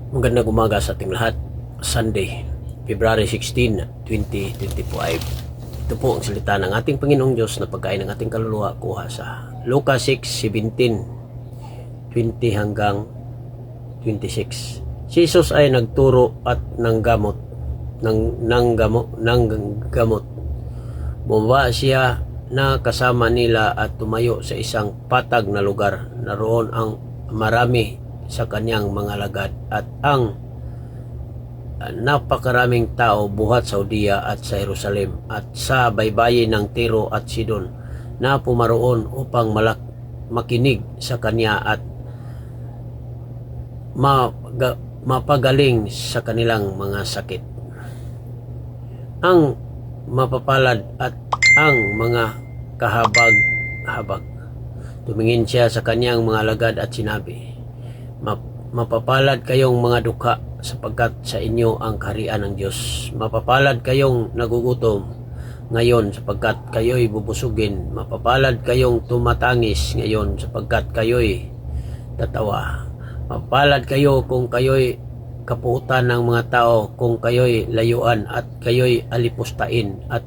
Magandang umaga sa ating lahat. Sunday, February 16, 2025. Ito po ang salita ng ating Panginoong Diyos na pagkain ng ating kaluluwa kuha sa Lucas 6:17, 20 hanggang 26. Si Jesus ay nagturo at nanggamot. Bumaba siya na kasama nila at tumayo sa isang patag na lugar. Naroon ang marami sa kanyang mga lagad at ang napakaraming tao buhat sa Judea at sa Jerusalem at sa baybayin ng Tiro at Sidon na pumaroon upang makinig sa kanya at mapagaling sa kanilang mga sakit. Ang mapapalad at ang mga kahabag-habag. Tumingin siya sa kanyang mga lagad at sinabi, mapapalad kayong mga dukha sapagkat sa inyo ang kaharian ng Diyos. Mapapalad kayong nagugutom ngayon sapagkat kayo'y bubusugin. Mapapalad kayong tumatangis ngayon sapagkat kayo'y tatawa. Mapapalad kayo kung kayo'y kapuutan ng mga tao, kung kayo'y layuan at kayo'y alipustain at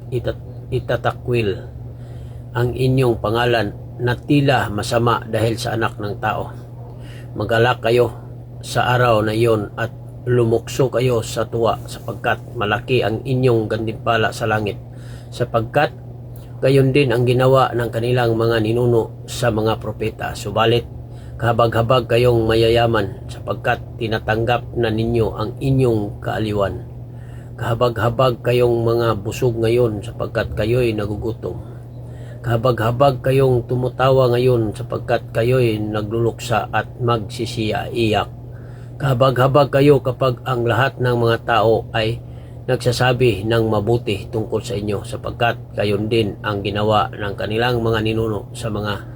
itatakwil ang inyong pangalan na tila masama dahil sa anak ng tao. Magalak kayo sa araw na iyon at lumukso kayo sa tuwa sapagkat malaki ang inyong gantimpala sa langit, sapagkat gayon din ang ginawa ng kanilang mga ninuno sa mga propeta. Subalit kahabag-habag kayong mayayaman sapagkat tinatanggap na ninyo ang inyong kaaliwan. Kahabag-habag kayong mga busog ngayon sapagkat kayo'y nagugutom. Kahabag-habag kayong tumutawa ngayon sapagkat kayo'y nagluluksa at magsisiya-iyak. Kahabag-habag kayo kapag ang lahat ng mga tao ay nagsasabi ng mabuti tungkol sa inyo sapagkat gayon din ang ginawa ng kanilang mga ninuno sa mga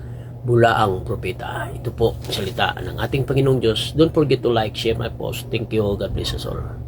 bulaang propeta. Ito po ang salita ng ating Panginoong Diyos. Don't forget to like, share my post. Thank you. God bless us all.